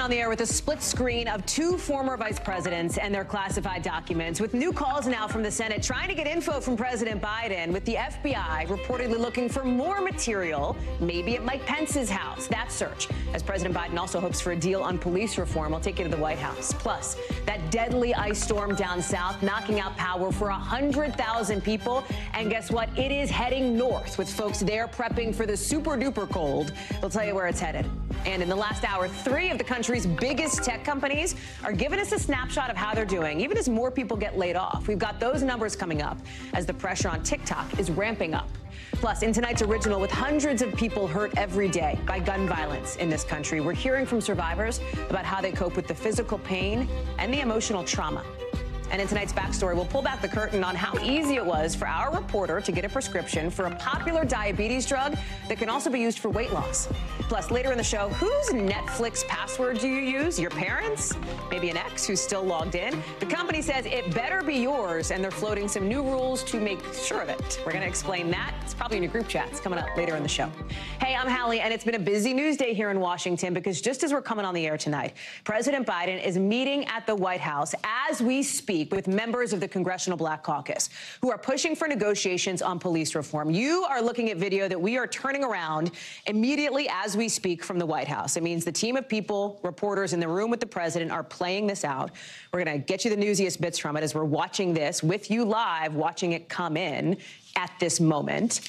on the air with a split screen of two former vice presidents and their classified documents, with new calls now from the Senate trying to get info from President Biden, with the FBI reportedly looking for more material, maybe at Mike Pence's house. That search, as President Biden also hopes for a deal on police reform, will take you to the White House. Plus, that deadly ice storm down south knocking out power for 100,000 people. And guess what? It is heading north, with folks there prepping for the super duper cold. They'll tell you where it's headed. And in the last hour, 3 of the country's biggest tech companies are giving us a snapshot of how they're doing, even as more people get laid off. We've got those numbers coming up as the pressure on TikTok is ramping up. Plus, in tonight's original, with hundreds of people hurt every day by gun violence in this country, we're hearing from survivors about how they cope with the physical pain and the emotional trauma. And in tonight's backstory, we'll pull back the curtain on how easy it was for our reporter to get a prescription for a popular diabetes drug that can also be used for weight loss. Plus, later in the show, whose Netflix password do you use? Your parents? Maybe an ex who's still logged in? The company says it better be yours, and they're floating some new rules to make sure of it. We're going to explain that. It's probably in your group chats coming up later in the show. Hey, I'm Hallie, and it's been a busy news day here in Washington because just as we're coming on the air tonight, President Biden is meeting at the White House as we speak with members of the Congressional Black Caucus who are pushing for negotiations on police reform. You are looking at video that we are turning around immediately as we speak from the White House. It means the team of people, reporters in the room with the president are playing this out. We're going to get you the newsiest bits from it as we're watching this with you live, watching it come in at this moment.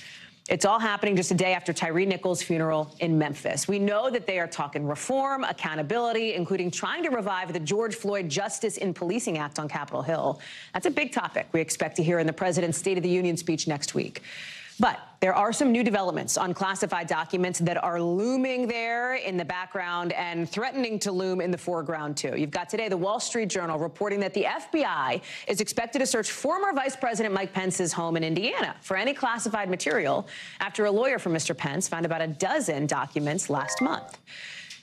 It's all happening just a day after Tyree Nichols' funeral in Memphis. We know that they are talking reform, accountability, including trying to revive the George Floyd Justice in Policing Act on Capitol Hill. That's a big topic we expect to hear in the president's State of the Union speech next week. But there are some new developments on classified documents that are looming there in the background and threatening to loom in the foreground, too. You've got today the Wall Street Journal reporting that the FBI is expected to search former Vice President Mike Pence's home in Indiana for any classified material after a lawyer for Mr. Pence found about a dozen documents last month.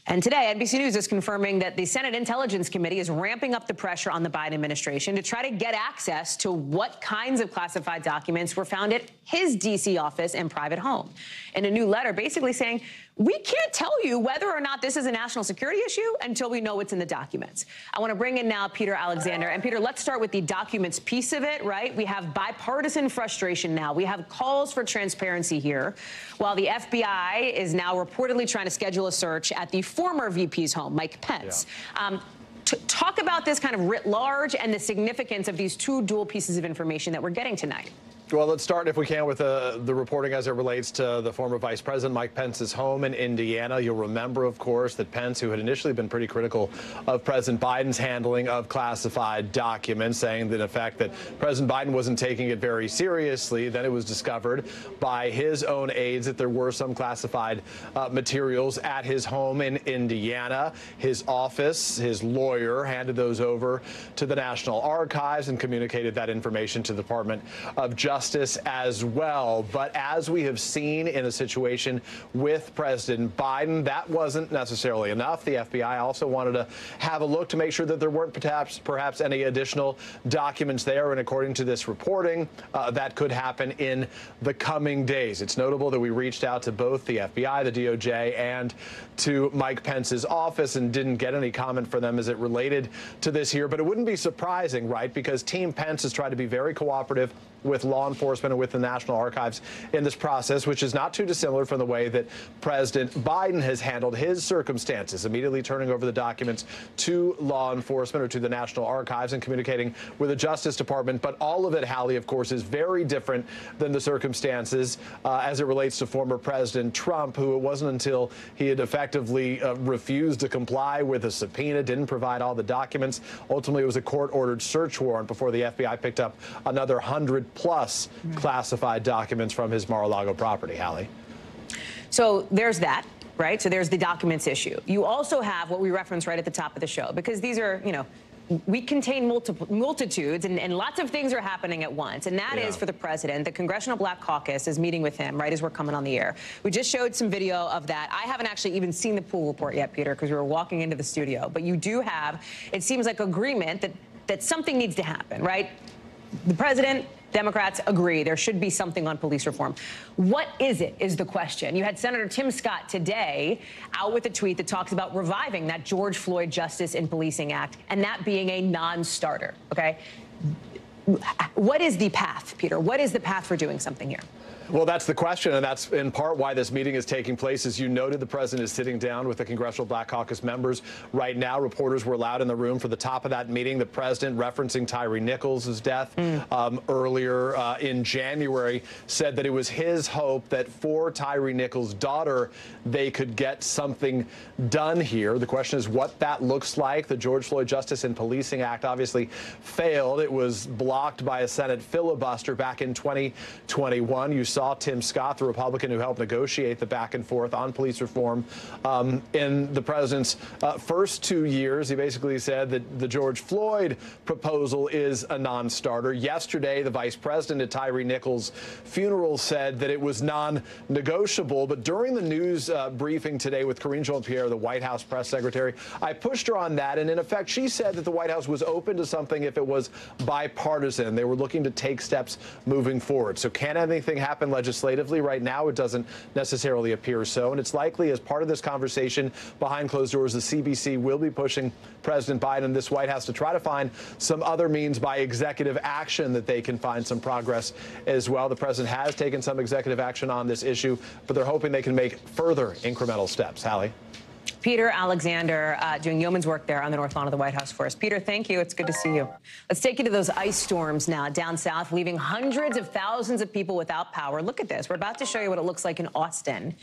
And today, NBC News is confirming that the Senate Intelligence Committee is ramping up the pressure on the Biden administration to try to get access to what kinds of classified documents were found at his D.C. office and private home. In a new letter basically saying, we can't tell you whether or not this is a national security issue until we know what's in the documents. I want to bring in now Peter Alexander. And Peter, let's start with the documents piece of it, right? We have bipartisan frustration now. We have calls for transparency here, while the FBI is now reportedly trying to schedule a search at the former VP's home, Mike Pence. Yeah. Talk about this kind of writ large and the significance of these two dual pieces of information that we're getting tonight. Well, let's start, if we can, with the reporting as it relates to the former Vice President Mike Pence's home in Indiana. You'll remember, of course, that Pence, who had initially been pretty critical of President Biden's handling of classified documents, saying that, in fact, that President Biden wasn't taking it very seriously. Then it was discovered by his own aides that there were some classified materials at his home in Indiana. His office, his lawyer, handed those over to the National Archives and communicated that information to the Department of Justice as well. But as we have seen in a situation with President Biden, that wasn't necessarily enough. The FBI also wanted to have a look to make sure that there weren't perhaps any additional documents there. And according to this reporting, that could happen in the coming days. It's notable that we reached out to both the FBI, the DOJ, and to Mike Pence's office and didn't get any comment from them as it related to this here. But it wouldn't be surprising, right? Because Team Pence has tried to be very cooperative with law enforcement and with the National Archives in this process, which is not too dissimilar from the way that President Biden has handled his circumstances, immediately turning over the documents to law enforcement or to the National Archives and communicating with the Justice Department. But all of it, Hallie, of course, is very different than the circumstances as it relates to former President Trump, who it wasn't until he had effectively refused to comply with a subpoena, didn't provide all the documents. Ultimately, it was a court-ordered search warrant before the FBI picked up another 100+ classified documents from his Mar-a-Lago property, Hallie. So there's that, right? So there's the documents issue. You also have what we referenced right at the top of the show, because these are, you know, we contain multitudes and lots of things are happening at once. And that is for the president. The Congressional Black Caucus is meeting with him right as we're coming on the air. We just showed some video of that. I haven't actually even seen the pool report yet, Peter, because we were walking into the studio. But you do have, it seems like, agreement that something needs to happen, right? The president, Democrats agree there should be something on police reform. What is it, is the question. You had Senator Tim Scott today out with a tweet that talks about reviving that George Floyd Justice in Policing Act and that being a non-starter, okay? What is the path, Peter? What is the path for doing something here? Well, that's the question, and that's in part why this meeting is taking place. As you noted, the president is sitting down with the Congressional Black Caucus members right now. Reporters were allowed in the room for the top of that meeting. The president, referencing Tyree Nichols' death earlier in January, said that it was his hope that for Tyree Nichols' daughter, they could get something done here. The question is what that looks like. The George Floyd Justice in Policing Act obviously failed. It was blocked by a Senate filibuster back in 2021. You saw Tim Scott, the Republican who helped negotiate the back and forth on police reform in the president's first 2 years. He basically said that the George Floyd proposal is a non-starter. Yesterday, the vice president at Tyree Nichols' funeral said that it was non-negotiable. But during the news briefing today with Karine Jean-Pierre, the White House press secretary, I pushed her on that. And in effect, she said that the White House was open to something if it was bipartisan. They were looking to take steps moving forward. So can anything happen legislatively? Right now, it doesn't necessarily appear so. And it's likely as part of this conversation behind closed doors, the CBC will be pushing President Biden and this White House to try to find some other means by executive action that they can find some progress as well. The president has taken some executive action on this issue, but they're hoping they can make further incremental steps. Hallie? Peter Alexander doing yeoman's work there on the north lawn of the White House for us. Peter, thank you. It's good to see you. Let's take you to those ice storms now down south, leaving hundreds of thousands of people without power. Look at this. We're about to show you what it looks like in Austin.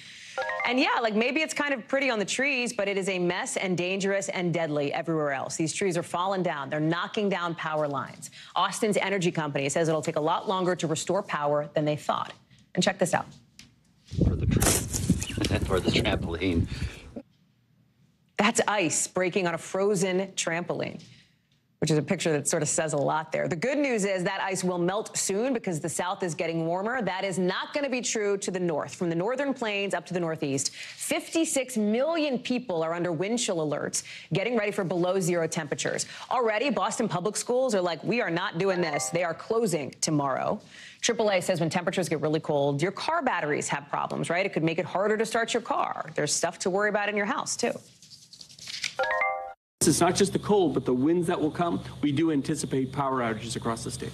And yeah, like maybe it's kind of pretty on the trees, but it is a mess and dangerous and deadly everywhere else. These trees are falling down. They're knocking down power lines. Austin's energy company says it'll take a lot longer to restore power than they thought. And check this out. For the trampoline. That's ice breaking on a frozen trampoline, which is a picture that sort of says a lot there. The good news is that ice will melt soon because the south is getting warmer. That is not going to be true to the north. From the northern plains up to the northeast, 56 million people are under wind chill alerts, getting ready for below zero temperatures. Already, Boston public schools are like, we are not doing this. They are closing tomorrow. AAA says when temperatures get really cold, your car batteries have problems, right? It could make it harder to start your car. There's stuff to worry about in your house, too. It's not just the cold, but the winds that will come. We do anticipate power outages across the state.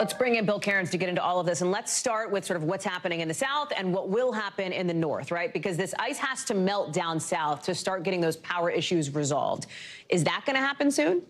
Let's bring in Bill Cairns to get into all of this. And let's start with sort of what's happening in the south and what will happen in the north, right? Because this ice has to melt down south to start getting those power issues resolved. Is that going to happen soon?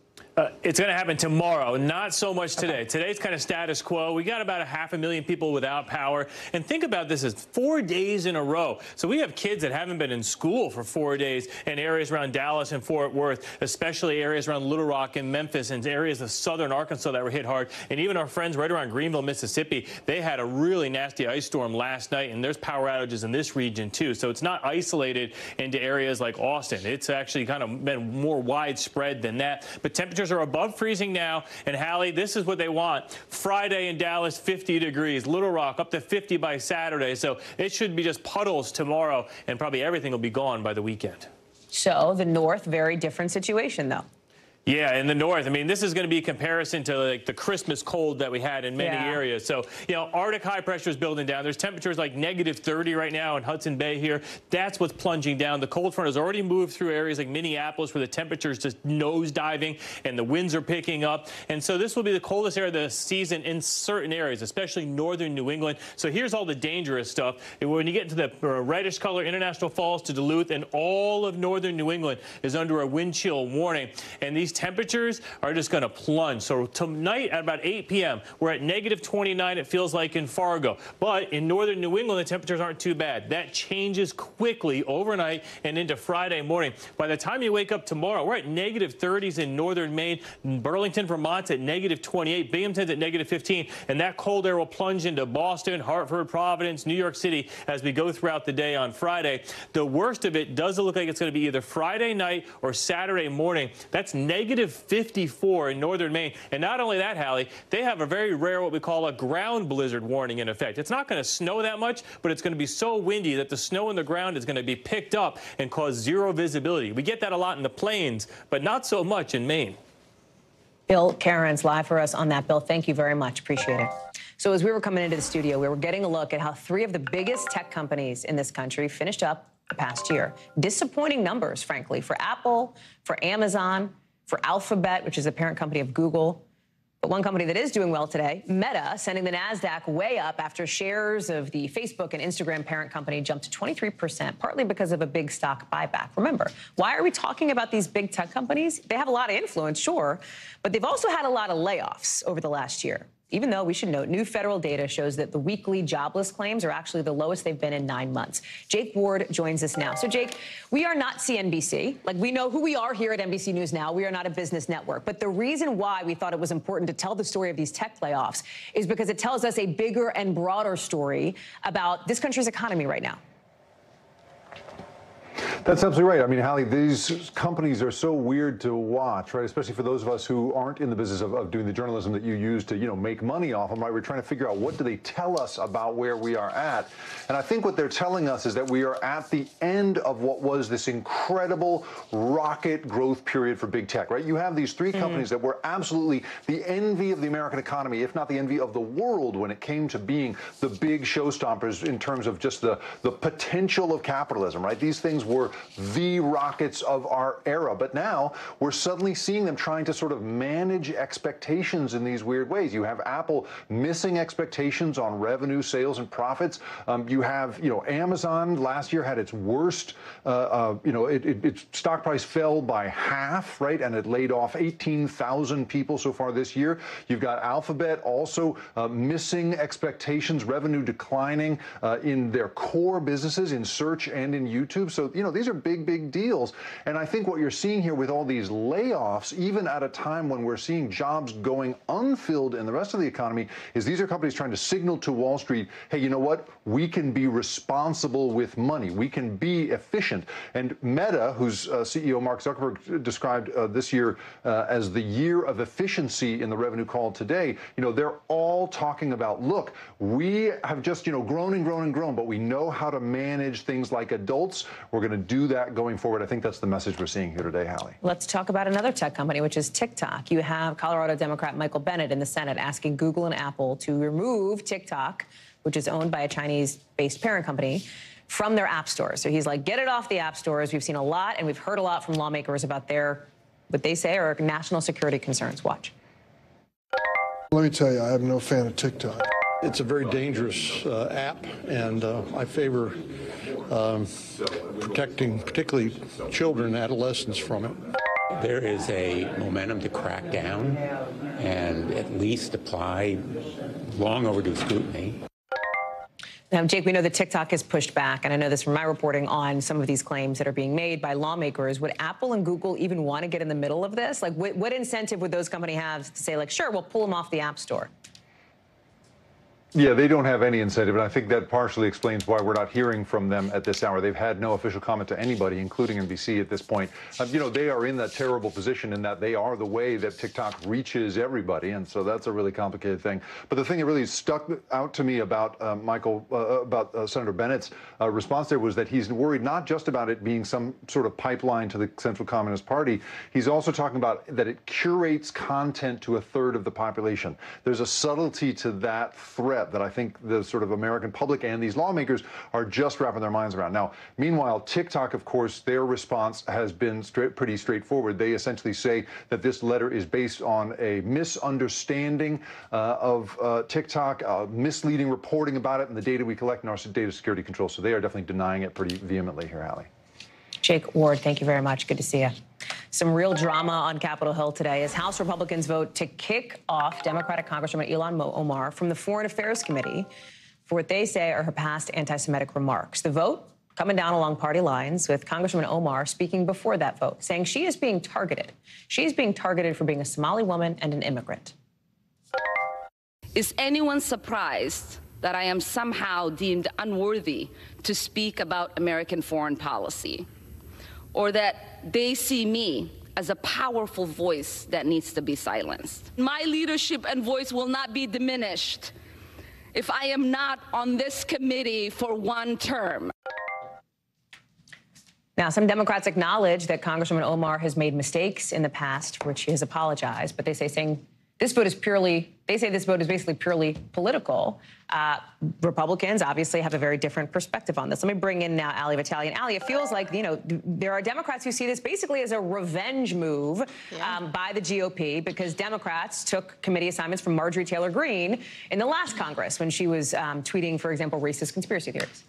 It's going to happen tomorrow, not so much today. Okay. Today's kind of status quo. We got about 500,000 people without power. And think about this as 4 days in a row. So we have kids that haven't been in school for 4 days in areas around Dallas and Fort Worth, especially areas around Little Rock and Memphis and areas of southern Arkansas that were hit hard. And even our friends right around Greenville, Mississippi, they had a really nasty ice storm last night. And there's power outages in this region, too. So it's not isolated into areas like Austin. It's actually kind of been more widespread than that. But temperatures are above freezing now. And Hallie, this is what they want. Friday in Dallas, 50 degrees. Little Rock up to 50 by Saturday. So it should be just puddles tomorrow, and probably everything will be gone by the weekend. So the north, very different situation, though. Yeah, in the north. I mean, this is going to be a comparison to like the Christmas cold that we had in many areas. So, you know, Arctic high pressure is building down. There's temperatures like -30 right now in Hudson Bay here. That's what's plunging down. The cold front has already moved through areas like Minneapolis where the temperature is just nosediving and the winds are picking up. And so this will be the coldest area of the season in certain areas, especially northern New England. So here's all the dangerous stuff. When you get into the reddish color, International Falls to Duluth, and all of northern New England is under a wind chill warning. And these temperatures are just going to plunge. So tonight at about 8 p.m., we're at -29, it feels like, in Fargo. But in northern New England, the temperatures aren't too bad. That changes quickly overnight and into Friday morning. By the time you wake up tomorrow, we're at -30s in northern Maine. Burlington, Vermont's at -28. Binghamton's at -15. And that cold air will plunge into Boston, Hartford, Providence, New York City as we go throughout the day on Friday. The worst of it does look like it's going to be either Friday night or Saturday morning. That's -54 in northern Maine. And not only that, Hallie, they have a very rare what we call a ground blizzard warning in effect. It's not going to snow that much, but it's going to be so windy that the snow in the ground is going to be picked up and cause zero visibility. We get that a lot in the plains, but not so much in Maine. Bill Cairns live for us on that. Bill, thank you very much. Appreciate it. So as we were coming into the studio, we were getting a look at how three of the biggest tech companies in this country finished up the past year. Disappointing numbers, frankly, for Apple, for Amazon, for Alphabet, which is the parent company of Google. But one company that is doing well today, Meta, sending the NASDAQ way up after shares of the Facebook and Instagram parent company jumped to 23%, partly because of a big stock buyback. Remember, why are we talking about these big tech companies? They have a lot of influence, sure, but they've also had a lot of layoffs over the last year. Even though, we should note, new federal data shows that the weekly jobless claims are actually the lowest they've been in 9 months. Jake Ward joins us now. So, Jake, we are not CNBC. Like, we know who we are here at NBC News Now. We are not a business network. But the reason why we thought it was important to tell the story of these tech layoffs is because it tells us a bigger and broader story about this country's economy right now. That's absolutely right. I mean, Hallie, these companies are so weird to watch, right? Especially for those of us who aren't in the business of doing the journalism that you use to, make money off them, right? We're trying to figure out what do they tell us about where we are at. And I think what they're telling us is that we are at the end of what was this incredible rocket growth period for big tech, right? You have these three companies that were absolutely the envy of the American economy, if not the envy of the world when it came to being the big showstoppers in terms of just the potential of capitalism, right? These things were the rockets of our era. But now we're suddenly seeing them trying to sort of manage expectations in these weird ways. You have Apple missing expectations on revenue, sales, and profits. You have, Amazon last year had its worst, its stock price fell by half, right? And it laid off 18,000 people so far this year. You've got Alphabet also missing expectations, revenue declining in their core businesses, in search and in YouTube. So, these are big deals. And I think what you're seeing here with all these layoffs, even at a time when we're seeing jobs going unfilled in the rest of the economy, is these are companies trying to signal to Wall Street, hey, you know what? We can be responsible with money. We can be efficient. And Meta, whose CEO Mark Zuckerberg described this year as the year of efficiency in the revenue call today, they're all talking about, look, we have just, grown and grown and grown, but we know how to manage things like adults. We're going to do that going forward. I think that's the message we're seeing here today, Hallie. Let's talk about another tech company, which is TikTok. You have Colorado Democrat Michael Bennet in the Senate asking Google and Apple to remove TikTok, which is owned by a Chinese-based parent company, from their app stores. So he's like, get it off the app stores. We've seen a lot, and we've heard a lot from lawmakers about what they say are national security concerns. Watch. Let me tell you, I am no fan of TikTok. It's a very dangerous app, and I favor protecting particularly children and adolescents from it. There is a momentum to crack down and at least apply long overdue scrutiny. Now, Jake, we know that TikTok has pushed back, and I know this from my reporting on some of these claims that are being made by lawmakers. Would Apple and Google even want to get in the middle of this? Like, what incentive would those companies have to say, like, sure, we'll pull them off the App Store? Yeah, they don't have any incentive, and I think that partially explains why we're not hearing from them at this hour. They've had no official comment to anybody, including NBC at this point. They are in that terrible position in that they are the way that TikTok reaches everybody, and so that's a really complicated thing. But the thing that really stuck out to me about Senator Bennett's response there was that he's worried not just about it being some sort of pipeline to the Central Communist Party. He's also talking about that it curates content to a third of the population. There's a subtlety to that threat that I think the sort of American public and these lawmakers are just wrapping their minds around. Now, meanwhile, TikTok, of course, their response has been pretty straightforward. They essentially say that this letter is based on a misunderstanding of TikTok, misleading reporting about it, and the data we collect in our data security control. So they are definitely denying it pretty vehemently here, Hallie. Jake Ward, thank you very much. Good to see you. Some real drama on Capitol Hill today as House Republicans vote to kick off Democratic Congresswoman Ilhan Omar from the Foreign Affairs Committee for what they say are her past anti-Semitic remarks. The vote coming down along party lines, with Congresswoman Omar speaking before that vote, saying she is being targeted. She is being targeted for being a Somali woman and an immigrant. Is anyone surprised that I am somehow deemed unworthy to speak about American foreign policy? Or that they see me as a powerful voice that needs to be silenced? My leadership and voice will not be diminished if I am not on this committee for one term. Now, some Democrats acknowledge that Congresswoman Omar has made mistakes in the past, for which she has apologized, but they say this vote is basically purely political. Republicans obviously have a very different perspective on this. Let me bring in now Hallie Vitale. And Hallie, it feels like, there are Democrats who see this basically as a revenge move by the GOP, because Democrats took committee assignments from Marjorie Taylor Greene in the last Congress when she was tweeting, for example, racist conspiracy theories.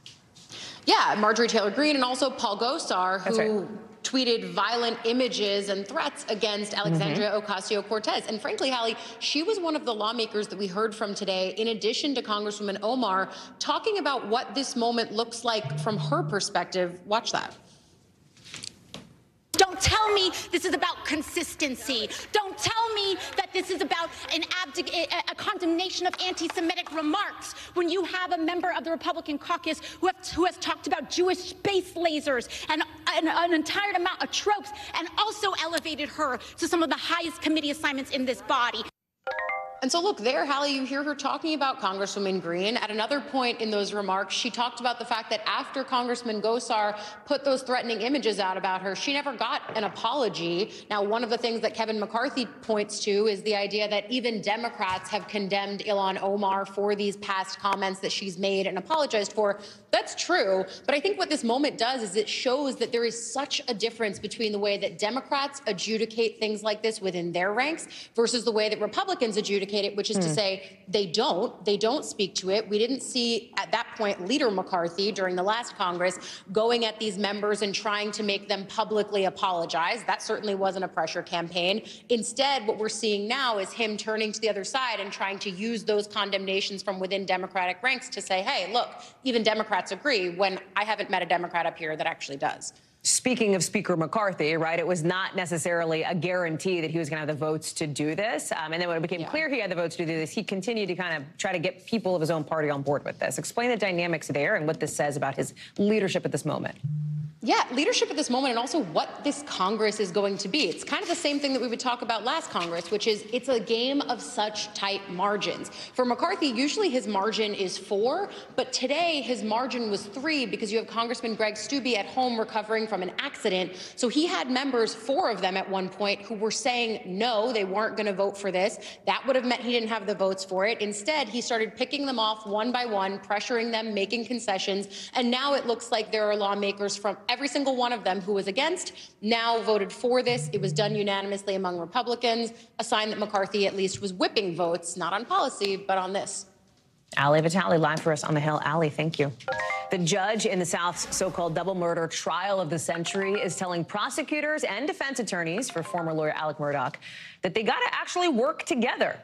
Yeah, Marjorie Taylor Greene and also Paul Gosar, who tweeted violent images and threats against Alexandria Ocasio-Cortez. And frankly, Hallie, she was one of the lawmakers that we heard from today, in addition to Congresswoman Omar, talking about what this moment looks like from her perspective. Watch that. Don't tell me this is about consistency. Don't tell me that this is about a condemnation of anti-Semitic remarks when you have a member of the Republican caucus who has talked about Jewish space lasers and an entire amount of tropes, and also elevated her to some of the highest committee assignments in this body. And so look, there, Hallie, you hear her talking about Congresswoman Greene. At another point in those remarks, she talked about the fact that after Congressman Gosar put those threatening images out about her, she never got an apology. Now, one of the things that Kevin McCarthy points to is the idea that even Democrats have condemned Ilhan Omar for these past comments that she's made and apologized for. That's true. But I think what this moment does is it shows that there is such a difference between the way that Democrats adjudicate things like this within their ranks versus the way that Republicans adjudicate it, which is to say they don't speak to it. We didn't see at that point Leader McCarthy during the last Congress going at these members and trying to make them publicly apologize. That certainly wasn't a pressure campaign. Instead, what we're seeing now is him turning to the other side and trying to use those condemnations from within Democratic ranks to say, hey, look, even Democrats agree, when I haven't met a Democrat up here that actually does. Speaking of Speaker McCarthy, right, it was not necessarily a guarantee that he was going to have the votes to do this. And then when it became clear he had the votes to do this, he continued to kind of try to get people of his own party on board with this. Explain the dynamics there and what this says about his leadership at this moment. Yeah, leadership at this moment, and also what this Congress is going to be. It's kind of the same thing that we would talk about last Congress, which is it's a game of such tight margins. For McCarthy, usually his margin is 4, but today his margin was 3 because you have Congressman Greg Steube at home recovering from an accident. So he had members, 4 of them at one point, who were saying no, they weren't going to vote for this. That would have meant he didn't have the votes for it. Instead, he started picking them off one by one, pressuring them, making concessions, and now it looks like there are lawmakers from every single one of them who was against now voted for this. It was done unanimously among Republicans, a sign that McCarthy at least was whipping votes, not on policy, but on this. Hallie Vitale live for us on the Hill. Hallie, thank you. The judge in the South's so-called double murder trial of the century is telling prosecutors and defense attorneys for former lawyer Alec Murdaugh that they got to actually work together.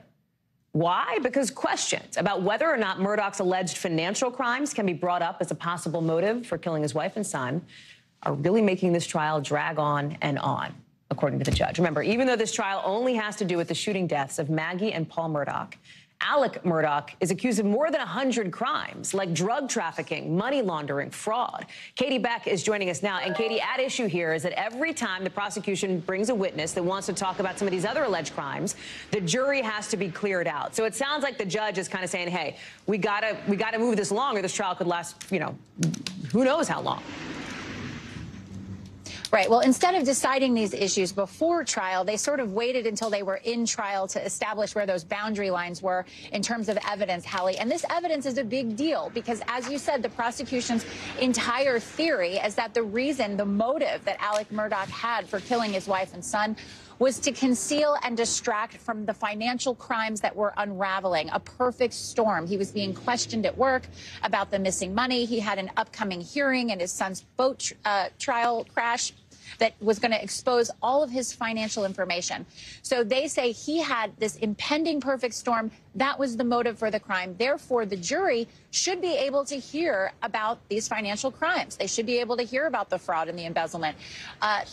Why? Because questions about whether or not Murdaugh's alleged financial crimes can be brought up as a possible motive for killing his wife and son are really making this trial drag on and on, according to the judge. Remember, even though this trial only has to do with the shooting deaths of Maggie and Paul Murdaugh, Alec Murdaugh is accused of more than 100 crimes, like drug trafficking, money laundering, fraud. Katie Beck is joining us now. And Katie, at issue here is that every time the prosecution brings a witness that wants to talk about some of these other alleged crimes, the jury has to be cleared out. So it sounds like the judge is kind of saying, hey, we gotta move this along, or this trial could last, who knows how long. Right. Well, instead of deciding these issues before trial, they sort of waited until they were in trial to establish where those boundary lines were in terms of evidence, Hallie. And this evidence is a big deal because, as you said, the prosecution's entire theory is that the motive that Alec Murdaugh had for killing his wife and son was to conceal and distract from the financial crimes that were unraveling. A perfect storm. He was being questioned at work about the missing money. He had an upcoming hearing and his son's boat trial crash that was going to expose all of his financial information. So they say he had this impending perfect storm. That was the motive for the crime. Therefore, the jury should be able to hear about these financial crimes. They should be able to hear about the fraud and the embezzlement.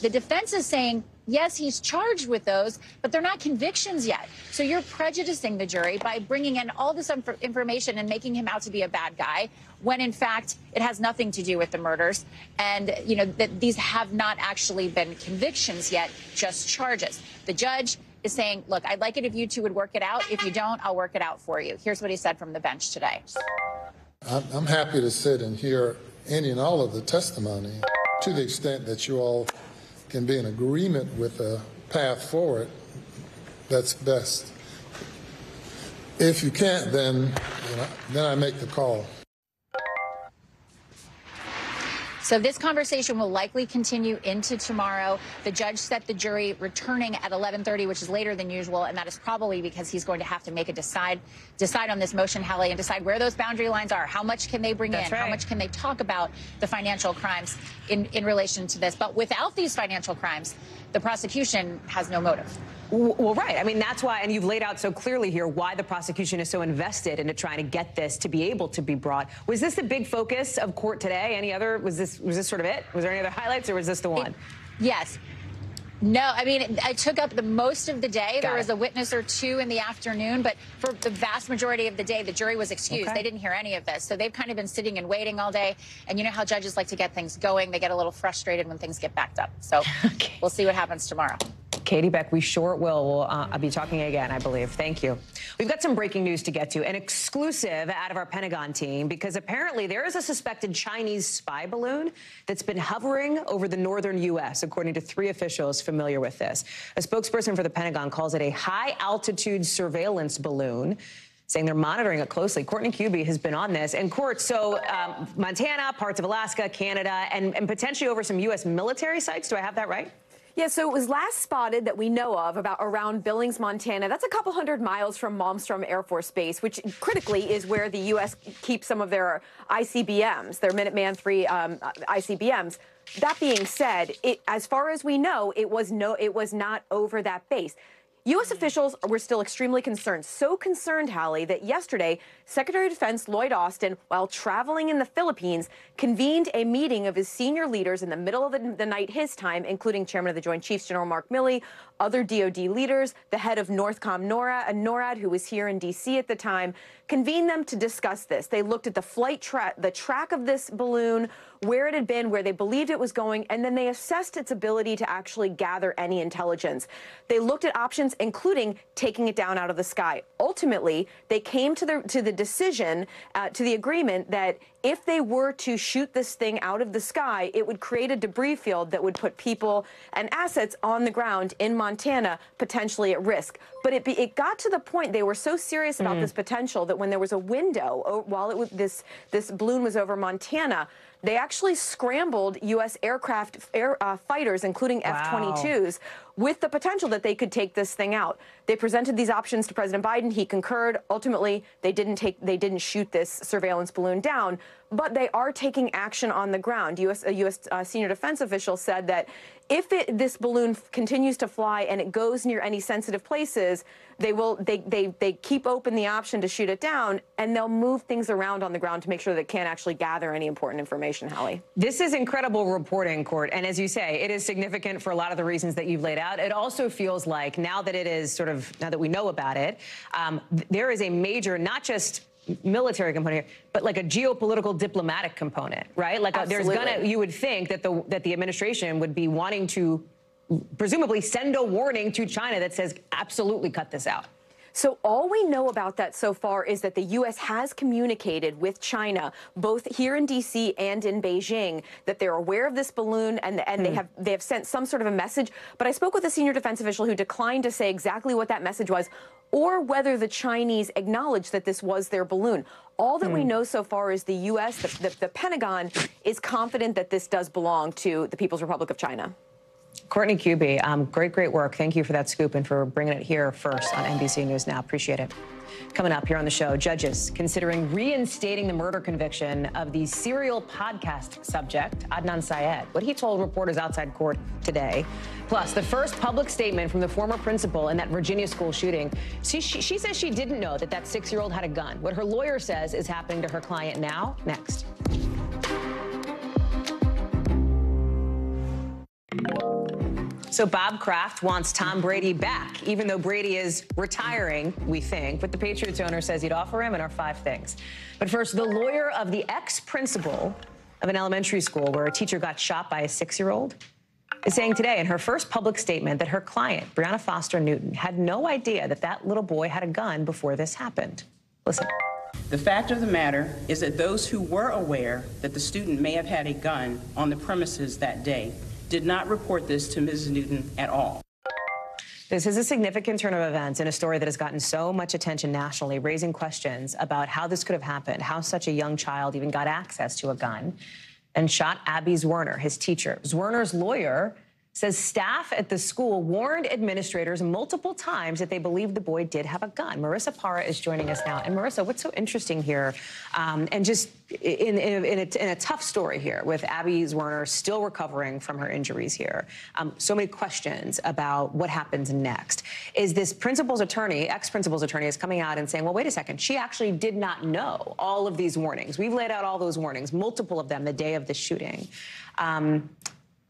The defense is saying, yes, he's charged with those, but they're not convictions yet. So you're prejudicing the jury by bringing in all this information and making him out to be a bad guy, when in fact it has nothing to do with the murders. And, that these have not actually been convictions yet, just charges. The judge is saying, look, I'd like it if you two would work it out. If you don't, I'll work it out for you. Here's what he said from the bench today. I'm happy to sit and hear any and all of the testimony. To the extent that you all can be in agreement with a path forward, that's best. If you can't, then I make the call. So this conversation will likely continue into tomorrow. The judge set the jury returning at 11:30, which is later than usual, and that is probably because he's going to have to make a decide on this motion, Hallie, and decide where those boundary lines are. How much can they bring in? How much can they talk about the financial crimes in relation to this? But without these financial crimes, the prosecution has no motive. Well, right. I mean, that's why, and you've laid out so clearly here why the prosecution is so invested into trying to get this to be able to be brought. Was this the big focus of court today? Any other, was this sort of it? Was there any other highlights, or was this the one? Yes. No, I mean, I took up the most of the day. There was a witness or two in the afternoon, but for the vast majority of the day, the jury was excused. They didn't hear any of this. So they've kind of been sitting and waiting all day. And you know how judges like to get things going. They get a little frustrated when things get backed up. So we'll see what happens tomorrow. Katie Beck, we sure will. We'll be talking again, I believe. Thank you. We've got some breaking news to get to, an exclusive out of our Pentagon team, because apparently there is a suspected Chinese spy balloon that's been hovering over the northern U.S., according to 3 officials familiar with this. A spokesperson for the Pentagon calls it a high-altitude surveillance balloon, saying they're monitoring it closely. Courtney Kuby has been on this. And Court, so Montana, parts of Alaska, Canada, and potentially over some U.S. military sites. Do I have that right? Yeah, so it was last spotted that we know of around Billings, Montana. That's a couple hundred miles from Malmstrom Air Force Base, which critically is where the U.S. keeps some of their ICBMs, their Minuteman III ICBMs. That being said, as far as we know, it was not over that base. U.S. officials were still extremely concerned, so concerned, Hallie, that yesterday, Secretary of Defense Lloyd Austin, while traveling in the Philippines, convened a meeting of his senior leaders in the middle of the night his time, including Chairman of the Joint Chiefs, General Mark Milley, other DOD leaders, the head of NORTHCOM NORAD, who was here in D.C. at the time, convened them to discuss this. They looked at the track of this balloon, where it had been, where they believed it was going, and then they assessed its ability to actually gather any intelligence. They looked at options, including taking it down out of the sky. Ultimately, they came to the decision, to the agreement that if they were to shoot this thing out of the sky, it would create a debris field that would put people and assets on the ground in Montana potentially at risk. But it got to the point, they were so serious about this potential that when there was a window while this balloon was over Montana, they actually scrambled U.S. fighters, including F-22s, with the potential that they could take this thing out. They presented these options to President Biden. He concurred. Ultimately, they didn't shoot this surveillance balloon down, but they are taking action on the ground. A U.S. senior defense official said that if this balloon continues to fly and it goes near any sensitive places, they keep open the option to shoot it down, and they'll move things around on the ground to make sure that it can't actually gather any important information, Hallie. This is incredible reporting, Court, and as you say, it is significant for a lot of the reasons that you've laid out. It also feels like now that we know about it, there is a major, not just military component here, but like a geopolitical diplomatic component, right? Like you would think that the administration would be wanting to presumably send a warning to China that says absolutely cut this out. So all we know about that so far is that the U.S. has communicated with China, both here in D.C. and in Beijing, that they're aware of this balloon and they have sent some sort of a message. But I spoke with a senior defense official who declined to say exactly what that message was or whether the Chinese acknowledged that this was their balloon. All that we know so far is the U.S., the Pentagon, is confident that this does belong to the People's Republic of China. Courtney Kuby, great work. Thank you for that scoop and for bringing it here first on NBC News Now. Appreciate it. Coming up here on the show, judges considering reinstating the murder conviction of the serial podcast subject, Adnan Syed, what he told reporters outside court today. Plus, the first public statement from the former principal in that Virginia school shooting. She says she didn't know that 6-year-old had a gun. What her lawyer says is happening to her client now. Next. So Bob Kraft wants Tom Brady back, even though Brady is retiring, we think. But the Patriots owner says he'd offer him in our 5 things. But first, the lawyer of the ex-principal of an elementary school where a teacher got shot by a 6-year-old is saying today in her first public statement that her client, Breonna Foster Newton, had no idea that little boy had a gun before this happened. Listen. The fact of the matter is that those who were aware that the student may have had a gun on the premises that day did not report this to Ms. Newton at all. This is a significant turn of events in a story that has gotten so much attention nationally, raising questions about how this could have happened, how such a young child even got access to a gun and shot Abby Zwerner, his teacher. Zwerner's lawyer says staff at the school warned administrators multiple times that they believed the boy did have a gun. Marissa Parra is joining us now. And Marissa, what's so interesting here, and just in a tough story here with Abby Zwerner still recovering from her injuries here, so many questions about what happens next. Is this principal's attorney, ex-principal's attorney, is coming out and saying, well, wait a second, she actually did not know all of these warnings. We've laid out all those warnings, multiple of them the day of the shooting.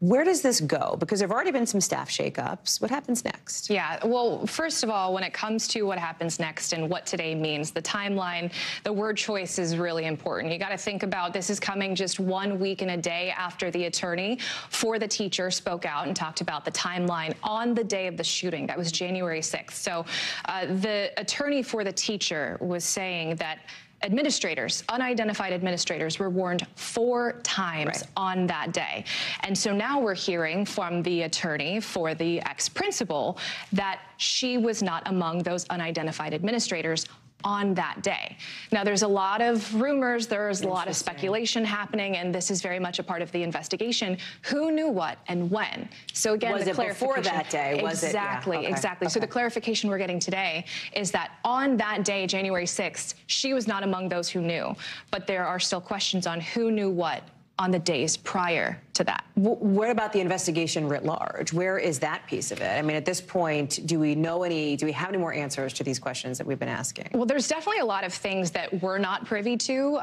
Where does this go? Because there have already been some staff shakeups. What happens next? Yeah, well, first of all, when it comes to what happens next and what today means, the timeline, the word choice is really important. You got to think about this is coming just 1 week and a day after the attorney for the teacher spoke out and talked about the timeline on the day of the shooting. That was January 6th. So the attorney for the teacher was saying that administrators, unidentified administrators, were warned 4 times on that day. And so now we're hearing from the attorney for the ex-principal that she was not among those unidentified administrators on that day. Now, there's a lot of rumors, there's a lot of speculation happening, and this is very much a part of the investigation. Who knew what and when? So again, was the it clarification before that day? Was exactly, it? Yeah. Okay. Exactly. So the clarification we're getting today is that on that day, January 6th, she was not among those who knew, but there are still questions on who knew what on the days prior to that. What about the investigation writ large? Where is that piece of it? I mean, at this point, do we have any more answers to these questions that we've been asking? Well, there's definitely a lot of things that we're not privy to.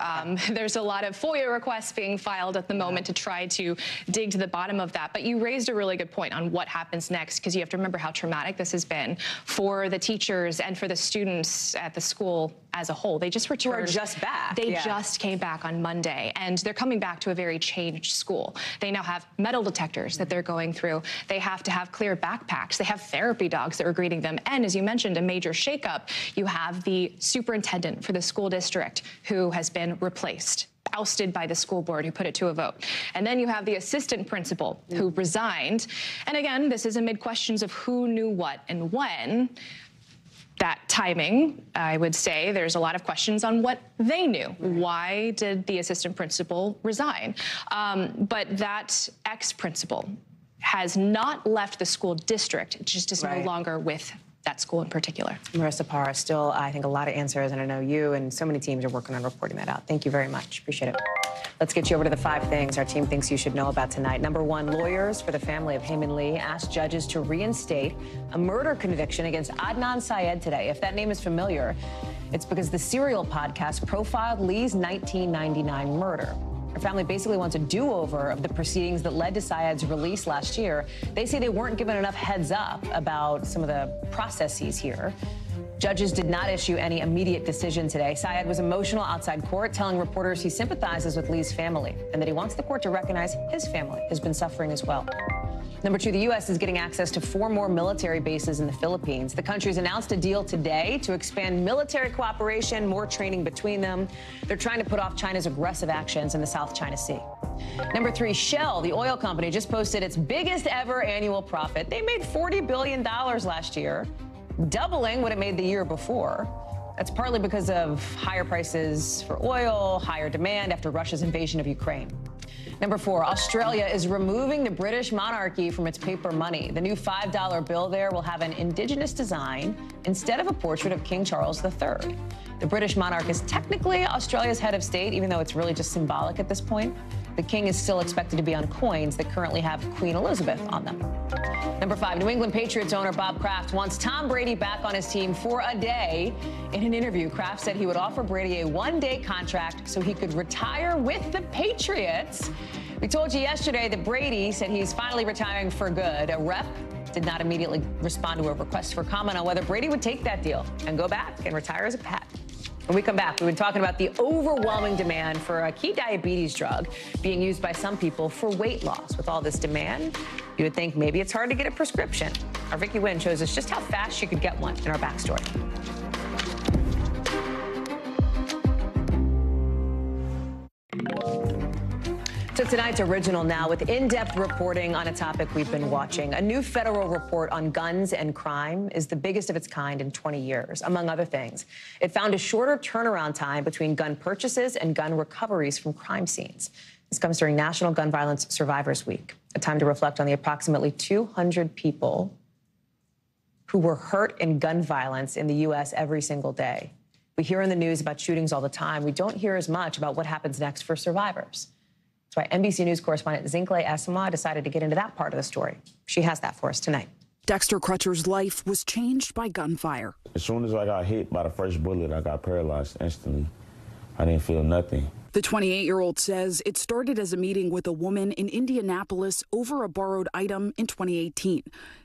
There's a lot of FOIA requests being filed at the moment to try to dig to the bottom of that. But you raised a really good point on what happens next, because you have to remember how traumatic this has been for the teachers and for the students at the school as a whole. They just returned. We're just back. They just came back on Monday, and they're coming back to a very changed school. They now have metal detectors that they're going through. They have to have clear backpacks. They have therapy dogs that are greeting them. And as you mentioned, a major shakeup. You have the superintendent for the school district who has been replaced, ousted by the school board who put it to a vote. And then you have the assistant principal who resigned. And again, this is amid questions of who knew what and when. That timing, I would say there's a lot of questions on what they knew. Why did the assistant principal resign? But that ex-principal has not left the school district, just is no longer with that school in particular. Marissa Parra, still, I think, a lot of answers, and I know you and so many teams are working on reporting that out. Thank you very much. Appreciate it. Let's get you over to the 5 things our team thinks you should know about tonight. Number 1, lawyers for the family of Hae Min Lee asked judges to reinstate a murder conviction against Adnan Syed today. If that name is familiar, it's because the Serial podcast profiled Lee's 1999 murder. Her family basically wants a do-over of the proceedings that led to Syed's release last year. They say they weren't given enough heads up about some of the processes here. Judges did not issue any immediate decision today. Syed was emotional outside court, telling reporters he sympathizes with Lee's family and that he wants the court to recognize his family has been suffering as well. Number 2, the U.S. is getting access to 4 more military bases in the Philippines. The country's announced a deal today to expand military cooperation, more training between them. They're trying to put off China's aggressive actions in the South China Sea. Number 3, Shell, the oil company, just posted its biggest ever annual profit. They made $40 billion last year, doubling what it made the year before. That's partly because of higher prices for oil, higher demand after Russia's invasion of Ukraine. Number 4, Australia is removing the British monarchy from its paper money. The new $5 bill there will have an indigenous design instead of a portrait of King Charles III. The British monarch is technically Australia's head of state, even though it's really just symbolic at this point. The king is still expected to be on coins that currently have Queen Elizabeth on them. Number 5, New England Patriots owner Bob Kraft wants Tom Brady back on his team for a day. In an interview, Kraft said he would offer Brady a 1-day contract so he could retire with the Patriots. We told you yesterday that Brady said he's finally retiring for good. A rep did not immediately respond to a request for comment on whether Brady would take that deal and go back and retire as a Pat. When we come back, we've been talking about the overwhelming demand for a key diabetes drug being used by some people for weight loss. With all this demand, you would think maybe it's hard to get a prescription. Our Vicki Nguyen shows us just how fast she could get one in our backstory. To tonight's original now with in-depth reporting on a topic we've been watching. A new federal report on guns and crime is the biggest of its kind in 20 years. Among other things, it found a shorter turnaround time between gun purchases and gun recoveries from crime scenes. This comes during National Gun Violence Survivors Week, a time to reflect on the approximately 200 people who were hurt in gun violence in the U.S. every single day. We hear in the news about shootings all the time. We don't hear as much about what happens next for survivors. That's why NBC News correspondent Zinkley Asama decided to get into that part of the story. She has that for us tonight. Dexter Crutcher's life was changed by gunfire. As soon as I got hit by the first bullet, I got paralyzed instantly. I didn't feel nothing. The 28-year-old says it started as a meeting with a woman in Indianapolis over a borrowed item in 2018.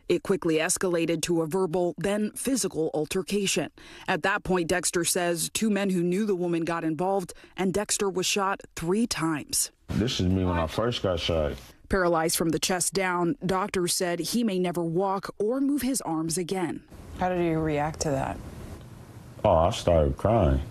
It quickly escalated to a verbal, then physical altercation. At that point, Dexter says 2 men who knew the woman got involved, and Dexter was shot 3 times. This is me when I first got shot. Paralyzed from the chest down, doctors said he may never walk or move his arms again. How did you react to that? Oh, I started crying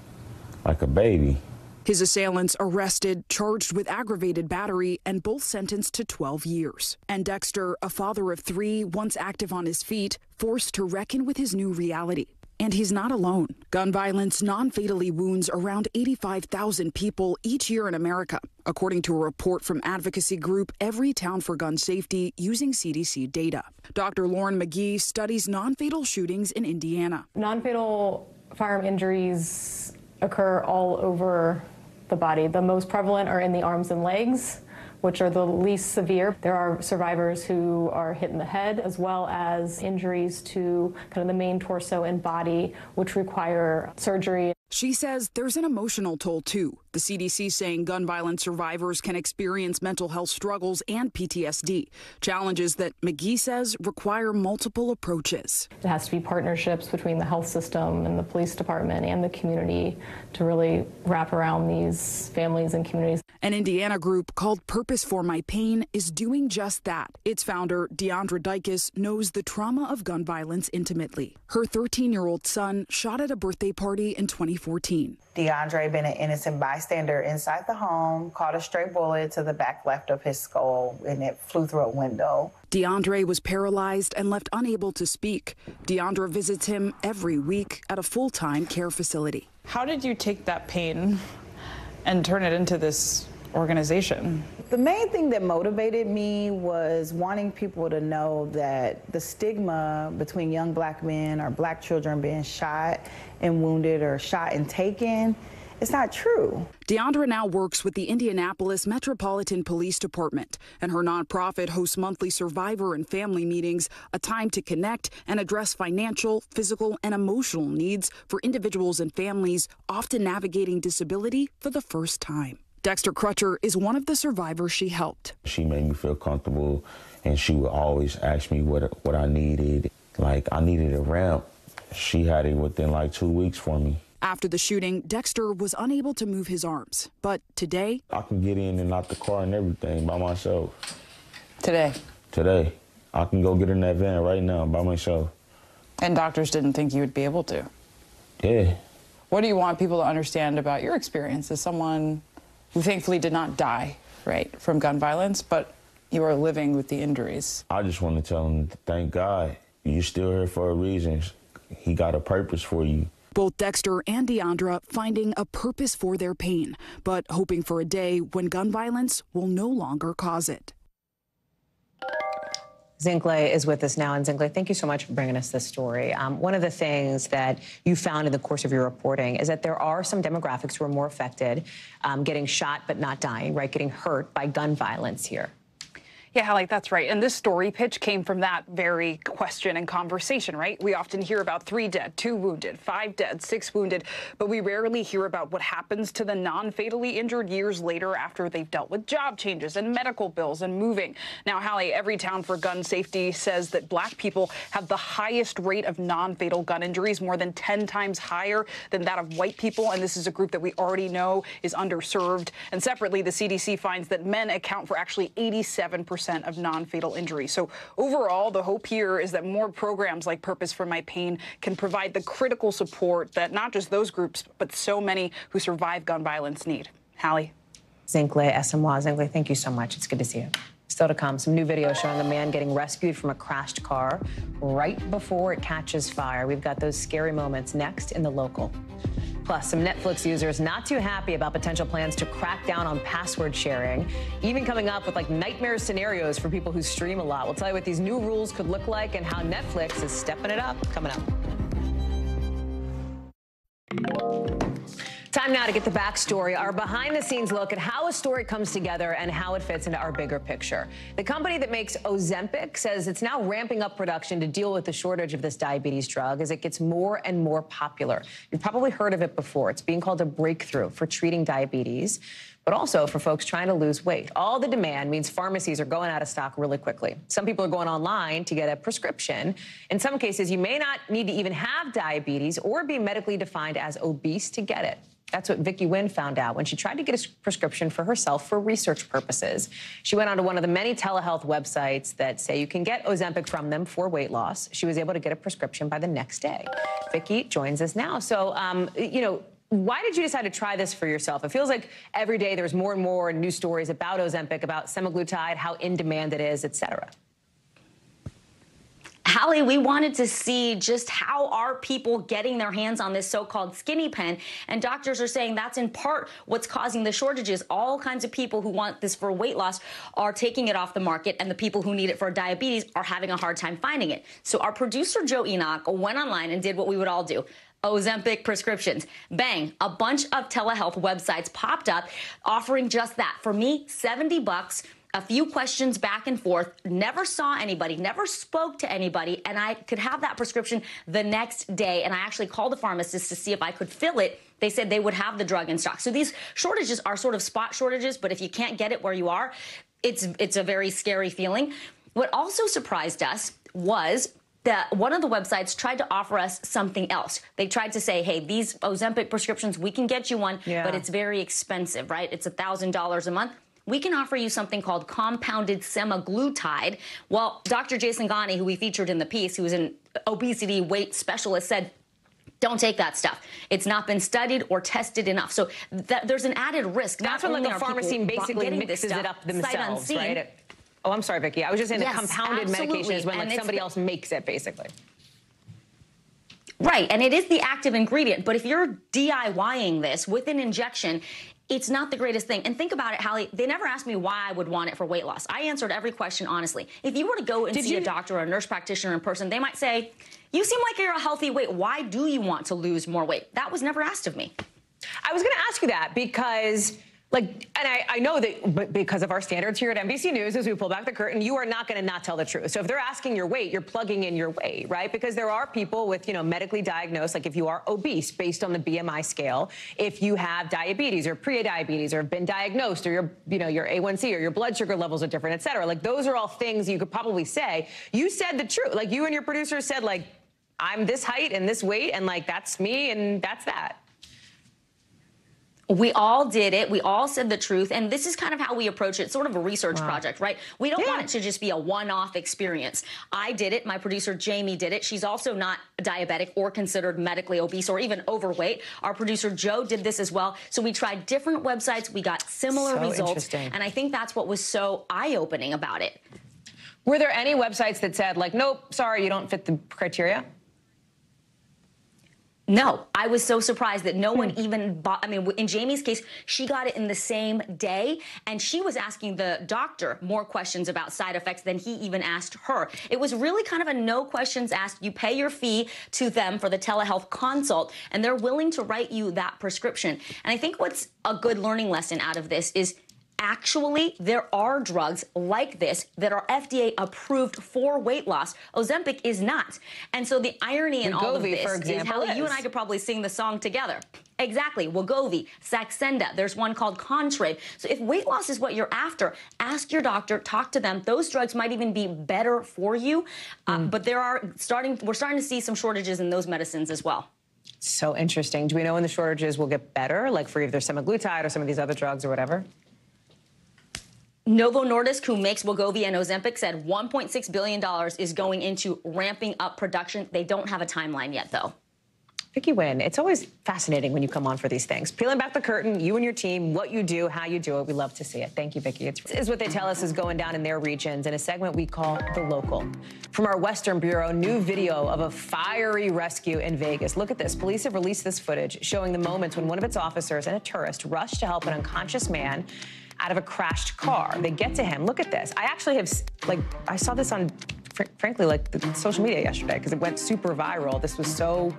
like a baby. His assailants arrested, charged with aggravated battery, and both sentenced to 12 years. And Dexter, a father of 3, once active on his feet, forced to reckon with his new reality. And he's not alone. Gun violence non-fatally wounds around 85,000 people each year in America, according to a report from advocacy group Every Town for Gun Safety using CDC data. Dr. Lauren McGee studies non-fatal shootings in Indiana. Non-fatal firearm injuries occur all over the body. The most prevalent are in the arms and legs, which are the least severe. There are survivors who are hit in the head, as well as injuries to kind of the main torso and body, which require surgery. She says there's an emotional toll, too. The CDC saying gun violence survivors can experience mental health struggles and PTSD, challenges that McGee says require multiple approaches. It has to be partnerships between the health system and the police department and the community to really wrap around these families and communities. An Indiana group called Purpose for My Pain is doing just that. Its founder, Deandra Dykes, knows the trauma of gun violence intimately. Her 13-year-old son shot at a birthday party in 2014. Deandre been an innocent bystander inside the home, caught a stray bullet to the back left of his skull, and it flew through a window. Deandre was paralyzed and left unable to speak. Deandra visits him every week at a full-time care facility. How did you take that pain and turn it into this organization? The main thing that motivated me was wanting people to know that the stigma between young black men or black children being shot and wounded or shot and taken, it's not true. Deandra now works with the Indianapolis Metropolitan Police Department, and her nonprofit hosts monthly survivor and family meetings, a time to connect and address financial, physical, and emotional needs for individuals and families often navigating disability for the first time. Dexter Crutcher is one of the survivors she helped. She made me feel comfortable, and she would always ask me what I needed. Like, I needed a ramp. She had it within like 2 weeks for me. After the shooting, Dexter was unable to move his arms. But today, I can get in and out the car and everything by myself. Today? Today. I can go get in that van right now by myself. And doctors didn't think you would be able to? Yeah. What do you want people to understand about your experience as someone who thankfully did not die, right, from gun violence, but you are living with the injuries? I just want to tell them, thank God, you're still here for a reason. He got a purpose for you. Both Dexter and Deandra finding a purpose for their pain, but hoping for a day when gun violence will no longer cause it. Zinkley is with us now. And Zinkley, thank you so much for bringing us this story. One of the things that you found in the course of your reporting is that there are some demographics who are more affected, getting shot but not dying, right, getting hurt by gun violence here. Yeah, Hallie, that's right. And this story pitch came from that very question and conversation, right? We often hear about 3 dead, 2 wounded, 5 dead, 6 wounded, but we rarely hear about what happens to the non-fatally injured years later after they've dealt with job changes and medical bills and moving. Now, Hallie, Every Town for Gun Safety says that black people have the highest rate of non-fatal gun injuries, more than 10 times higher than that of white people. And this is a group that we already know is underserved. And separately, the CDC finds that men account for actually 87% of non-fatal injuries. So overall, the hope here is that more programs like Purpose for My Pain can provide the critical support that not just those groups, but so many who survive gun violence need. Hallie? Zinkley Esamoah. Zinkley, thank you so much. It's good to see you. Still to come, some new video showing a man getting rescued from a crashed car right before it catches fire. We've got those scary moments next in The Local. Plus, some Netflix users not too happy about potential plans to crack down on password sharing, even coming up with like nightmare scenarios for people who stream a lot. We'll tell you what these new rules could look like and how Netflix is stepping it up. Coming up. Time now to get the backstory, our behind-the-scenes look at how a story comes together and how it fits into our bigger picture. The company that makes Ozempic says it's now ramping up production to deal with the shortage of this diabetes drug as it gets more and more popular. You've probably heard of it before. It's being called a breakthrough for treating diabetes, but also for folks trying to lose weight. All the demand means pharmacies are going out of stock really quickly. Some people are going online to get a prescription. In some cases, you may not need to even have diabetes or be medically defined as obese to get it. That's what Vicky Nguyen found out when she tried to get a prescription for herself for research purposes. She went onto one of the many telehealth websites that say you can get Ozempic from them for weight loss. She was able to get a prescription by the next day. Vicky joins us now. So, why did you decide to try this for yourself? It feels like every day there's more and more news stories about Ozempic, about semaglutide, how in demand it is, et cetera. Hallie, we wanted to see just how are people getting their hands on this so-called skinny pen, and doctors are saying that's in part what's causing the shortages. All kinds of people who want this for weight loss are taking it off the market, and the people who need it for diabetes are having a hard time finding it. So our producer, Joe Enoch, went online and did what we would all do. Ozempic prescriptions. Bang, a bunch of telehealth websites popped up offering just that. For me, $70. A few questions back and forth, never saw anybody, never spoke to anybody, and I could have that prescription the next day. And I actually called the pharmacist to see if I could fill it. They said they would have the drug in stock. So these shortages are sort of spot shortages, but if you can't get it where you are, it's a very scary feeling. What also surprised us was that one of the websites tried to offer us something else. They tried to say, hey, these Ozempic prescriptions, we can get you one, but it's very expensive, right? It's $1,000 a month. We can offer you something called compounded semaglutide. Well, Dr. Jason Ghani, who we featured in the piece, who is an obesity weight specialist, said, don't take that stuff. It's not been studied or tested enough. So there's an added risk. That's when like a pharmacy basically mixes it up themselves, right? Oh, I'm sorry, Vicky. I was just saying the compounded medication is when like somebody else makes it, basically. Right, and it is the active ingredient. But if you're DIYing this with an injection, it's not the greatest thing. And think about it, Hallie, they never asked me why I would want it for weight loss. I answered every question honestly. If you were to go and see a doctor or a nurse practitioner in person, they might say, you seem like you're a healthy weight. Why do you want to lose more weight? That was never asked of me. I was going to ask you that because, like, and I know that because of our standards here at NBC News, as we pull back the curtain, you are not going to not tell the truth. So if they're asking your weight, you're plugging in your weight, right? Because there are people with, medically diagnosed, like if you are obese based on the BMI scale, if you have diabetes or pre-diabetes or have been diagnosed or your A1C or your blood sugar levels are different, et cetera. Like those are all things you could probably say. You said the truth. Like you and your producer said, like, I'm this height and this weight and like that's me and that's that. We all did it. We all said the truth. And this is kind of how we approach it, sort of a research project, right? We don't want it to just be a one-off experience. I did it. My producer, Jamie, did it. She's also not diabetic or considered medically obese or even overweight. Our producer, Joe, did this as well. So we tried different websites. We got similar results. And I think that's what was so eye-opening about it. Were there any websites that said, like, nope, sorry, you don't fit the criteria? No, I was so surprised that no one even bought. I mean, in Jamie's case, she got it in the same day, and she was asking the doctor more questions about side effects than he even asked her. It was really kind of a no questions asked. You pay your fee to them for the telehealth consult, and they're willing to write you that prescription. And I think what's a good learning lesson out of this is actually, there are drugs like this that are FDA approved for weight loss. Ozempic is not. And so the irony in all of this is, Hallie, you and I could probably sing the song together. Exactly. Wegovy, Saxenda. There's one called Contrave. So if weight loss is what you're after, ask your doctor, talk to them. Those drugs might even be better for you. But we're starting to see some shortages in those medicines as well. So interesting. Do we know when the shortages will get better, like for either semaglutide or some of these other drugs or whatever? Novo Nordisk, who makes Wegovy and Ozempic, said $1.6 billion is going into ramping up production. They don't have a timeline yet, though. Vicki Wynn, it's always fascinating when you come on for these things. Peeling back the curtain, you and your team, what you do, how you do it. We love to see it. Thank you, Vicki. This is what they tell us is going down in their regions in a segment we call The Local. From our Western Bureau, new video of a fiery rescue in Vegas. Look at this. Police have released this footage showing the moments when one of its officers and a tourist rushed to help an unconscious man out of a crashed car. They get to him. Look at this. I actually have, I saw this on, frankly, the social media yesterday because it went super viral. This was so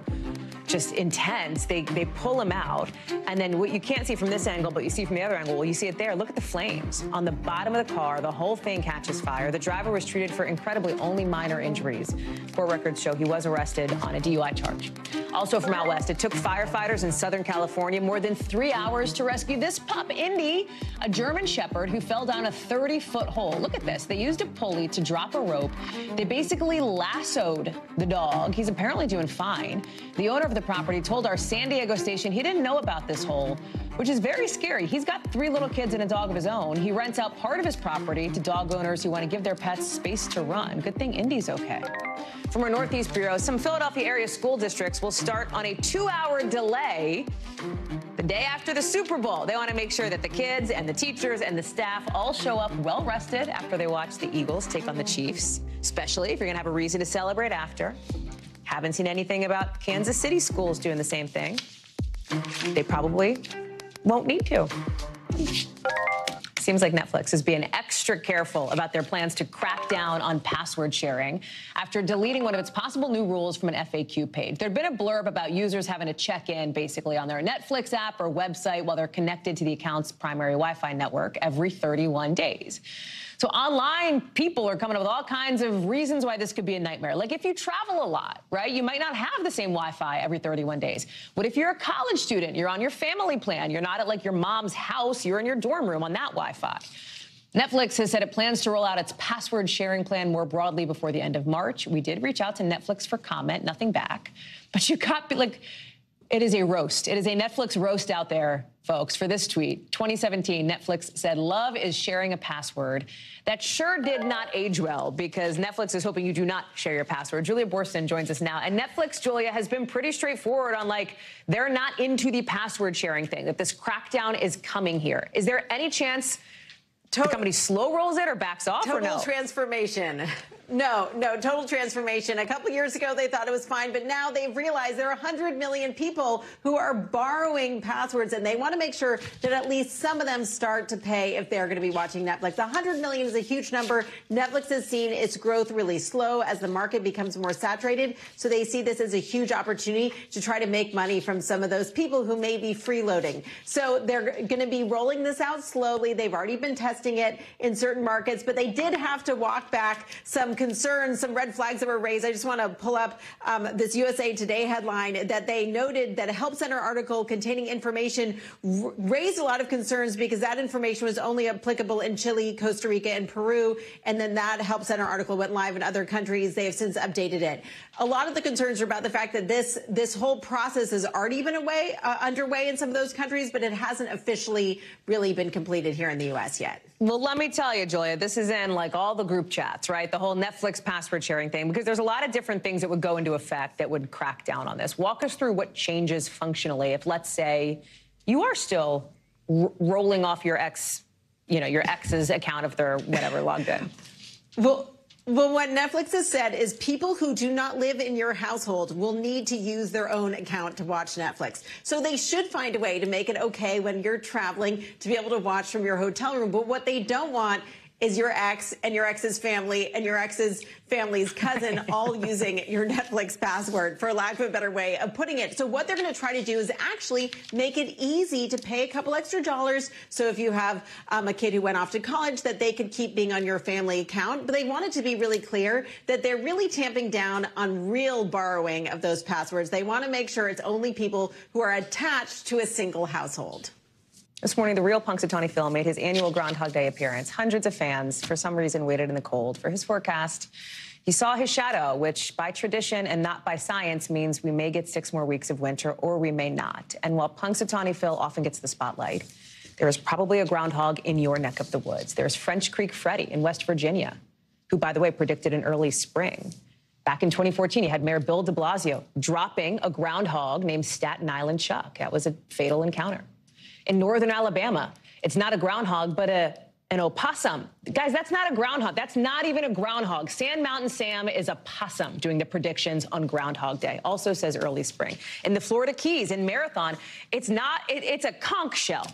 just intense. They pull him out, and then what you can't see from this angle, but you see from the other angle, well, you see it there. Look at the flames on the bottom of the car. The whole thing catches fire. The driver was treated for incredibly only minor injuries. Court records show he was arrested on a DUI charge. Also from out west, it took firefighters in Southern California more than 3 hours to rescue this pup, Indy, a German Shepherd who fell down a 30-foot hole. Look at this. They used a pulley to drop a rope. They basically lassoed the dog. He's apparently doing fine. The owner of the property told our San Diego station he didn't know about this hole, which is very scary. He's got 3 little kids and a dog of his own. He rents out part of his property to dog owners who want to give their pets space to run. Good thing Indy's okay. From our Northeast Bureau, some Philadelphia area school districts will start on a 2-hour delay the day after the Super Bowl. They want to make sure that the kids and the teachers and the staff all show up well rested after they watch the Eagles take on the Chiefs, especially if you're going to have a reason to celebrate after. Haven't seen anything about Kansas City schools doing the same thing. They probably won't need to. Seems like Netflix is being extra careful about their plans to crack down on password sharing after deleting one of its possible new rules from an FAQ page. There'd been a blurb about users having to check in basically on their Netflix app or website while they're connected to the account's primary Wi-Fi network every 31 days. So online, people are coming up with all kinds of reasons why this could be a nightmare. Like if you travel a lot, right? You might not have the same Wi-Fi every 31 days. What if you're a college student? You're on your family plan. You're not at like your mom's house. You're in your dorm room on that Wi-Fi. Netflix has said it plans to roll out its password sharing plan more broadly before the end of March. We did reach out to Netflix for comment, nothing back. But you got it is a roast. It is a Netflix roast out there, folks, for this tweet. 2017, Netflix said, love is sharing a password. That sure did not age well because Netflix is hoping you do not share your password. Julia Borston joins us now. And Netflix, Julia, has been pretty straightforward on they're not into the password sharing thing, that this crackdown is coming here. Is there any chance the company slow rolls it or backs off or no? Total transformation. No, total transformation. A couple years ago, they thought it was fine, but now they've realized there are 100 million people who are borrowing passwords, and they want to make sure that at least some of them start to pay if they're going to be watching Netflix. 100 million is a huge number. Netflix has seen its growth really slow as the market becomes more saturated, so they see this as a huge opportunity to try to make money from some of those people who may be freeloading. So they're going to be rolling this out slowly. They've already been testing it in certain markets, but they did have to walk back some concerns, some red flags that were raised. I just want to pull up this USA Today headline that they noted that a Help Center article containing information raised a lot of concerns because that information was only applicable in Chile, Costa Rica, and Peru. And then that Help Center article went live in other countries. They have since updated it. A lot of the concerns are about the fact that this whole process has already been underway in some of those countries, but it hasn't officially really been completed here in the U.S. yet. Well, let me tell you, Julia, this is in all the group chats, right? The whole Netflix password sharing thing, because there's a lot of different things that would go into effect that would crack down on this. Walk us through what changes functionally if, let's say, you are still rolling off your ex's account if they're whatever logged in. Well, what Netflix has said is people who do not live in your household will need to use their own account to watch Netflix. So they should find a way to make it okay when you're traveling to be able to watch from your hotel room. But what they don't want is your ex and your ex's family and your ex's family's cousin all using your Netflix password, for lack of a better way of putting it. So what they're going to try to do is actually make it easy to pay a couple extra dollars. So if you have a kid who went off to college, that they could keep being on your family account. But they want it to be really clear that they're really tamping down on real borrowing of those passwords. They want to make sure it's only people who are attached to a single household. This morning, the real Punxsutawney Phil made his annual Groundhog Day appearance. Hundreds of fans, for some reason, waited in the cold for his forecast. He saw his shadow, which by tradition and not by science means we may get 6 more weeks of winter or we may not. And while Punxsutawney Phil often gets the spotlight, there is probably a groundhog in your neck of the woods. There's French Creek Freddy in West Virginia, who, by the way, predicted an early spring. Back in 2014, you had Mayor Bill de Blasio dropping a groundhog named Staten Island Chuck. That was a fatal encounter. In northern Alabama, it's not a groundhog, but an opossum. Guys, that's not a groundhog. That's not even a groundhog. Sand Mountain Sam is a possum doing the predictions on Groundhog Day. Also says early spring. In the Florida Keys, in Marathon, it's a conch shell.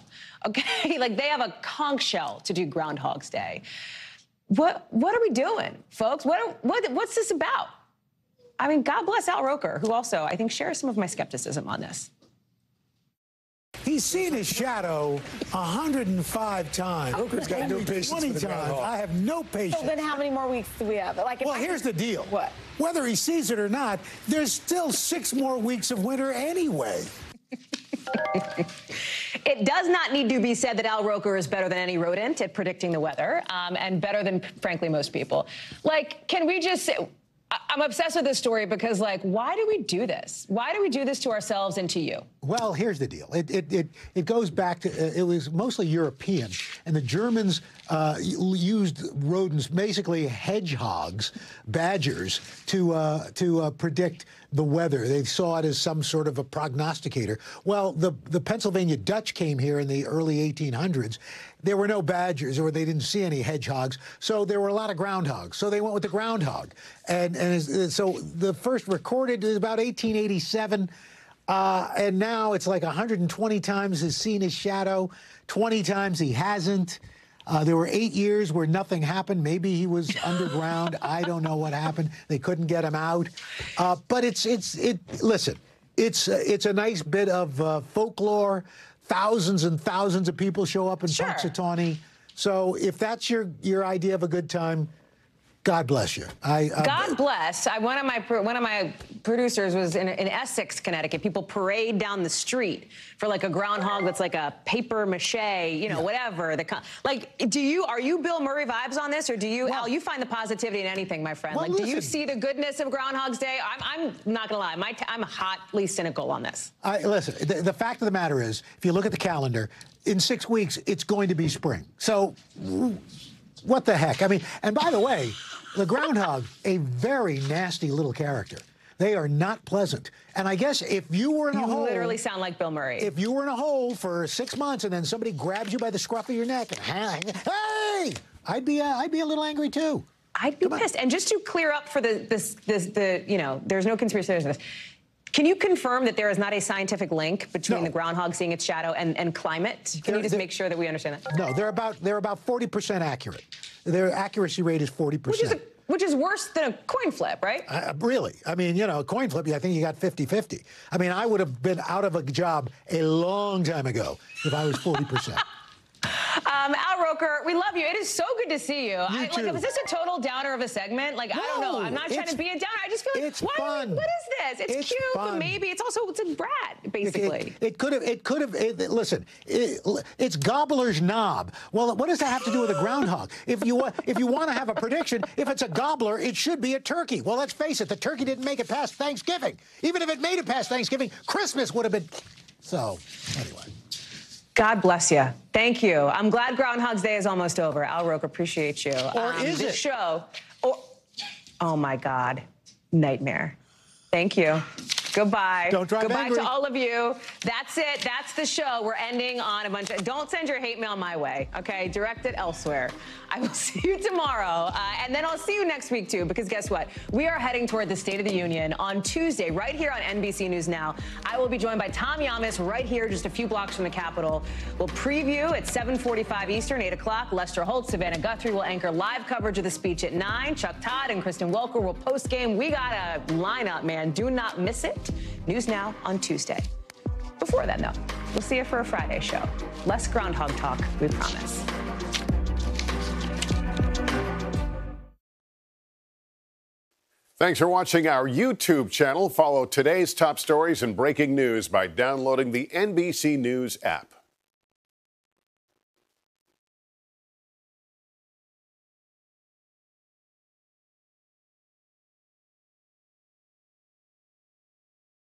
Okay, like they have a conch shell to do Groundhog's Day. What are we doing, folks? What's this about? I mean, God bless Al Roker, who also, I think, shares some of my skepticism on this. He's seen his shadow 105 times. Roker's got no patience 20 for the times. groundhog. I have no patience. So then how many more weeks do we have? Well, here's the deal. What? Whether he sees it or not, there's still 6 more weeks of winter anyway. It does not need to be said that Al Roker is better than any rodent at predicting the weather, and better than, frankly, most people. Like, can we just say, I'm obsessed with this story because, like, why do we do this? Why do we do this to ourselves and to you? Well, here's the deal. It goes back to, it was mostly European, and the Germans used rodents, basically hedgehogs, badgers, to predict the weather. They saw it as some sort of a prognosticator. Well, the Pennsylvania Dutch came here in the early 1800s. There were no badgers, or they didn't see any hedgehogs, so there were a lot of groundhogs. So they went with the groundhog. And so the first recorded is about 1887, and now it's like 120 times he's seen his shadow, 20 times he hasn't. There were 8 years where nothing happened. Maybe he was underground. I don't know what happened. They couldn't get him out. But listen, it's a nice bit of folklore. Thousands and thousands of people show up in Punxsutawney. So if that's your idea of a good time, God bless you. God bless. One of my producers was in Essex, Connecticut. People parade down the street for like a groundhog that's like a paper mache, whatever. Are you Bill Murray vibes on this, or do you, Al? You find the positivity in anything, my friend. Well, do you see the goodness of Groundhog's Day? I'm not gonna lie. I'm hotly cynical on this. Listen, the fact of the matter is, if you look at the calendar, in 6 weeks it's going to be spring. So what the heck? I mean, and by the way, the groundhog, a very nasty little character. They are not pleasant. And I guess if you were in a hole... You literally sound like Bill Murray. If you were in a hole for 6 months and then somebody grabs you by the scruff of your neck and, hey! I'd be a little angry too. I'd be pissed. And just to clear up for there's no conspiracy theories in this. Can you confirm that there is not a scientific link between the groundhog seeing its shadow and climate? Can you just make sure that we understand that? No, they're about 40% accurate. Their accuracy rate is 40%. Which is worse than a coin flip, right? Really. I mean, a coin flip, I think you got 50-50. I mean, I would have been out of a job a long time ago if I was 40%. Al Roker, we love you. It is so good to see you. Too. Is this a total downer of a segment? I don't know. I'm not trying to be a downer. I just feel like, it's fun. What is this? It's cute, fun. But maybe it's a brat, basically. It could have. Listen, it's Gobbler's knob. Well, what does that have to do with a groundhog? If you want to have a prediction, if it's a gobbler, it should be a turkey. Well, let's face it, the turkey didn't make it past Thanksgiving. Even if it made it past Thanksgiving, Christmas would have been. So, anyway. God bless you. Thank you. I'm glad Groundhog's Day is almost over. Al Roker, appreciate you. Or is this it? show? Oh, my God. Nightmare. Thank you. Goodbye. Don't drive Goodbye angry. to all of you. That's it. That's the show. We're ending on a bunch of... Don't send your hate mail my way, okay? Direct it elsewhere. I will see you tomorrow. And then I'll see you next week, too, because guess what? We are heading toward the State of the Union on Tuesday, right here on NBC News Now. I will be joined by Tom Yamas right here, just a few blocks from the Capitol. We'll preview at 7:45 Eastern, 8 o'clock. Lester Holt, Savannah Guthrie will anchor live coverage of the speech at 9. Chuck Todd and Kristen Welker will post-game. We got a lineup, man. Do not miss it. News Now on Tuesday. Before then, though, we'll see you for a Friday show. Less groundhog talk, we promise. Thanks for watching our YouTube channel. Follow today's top stories and breaking news by downloading the NBC News app.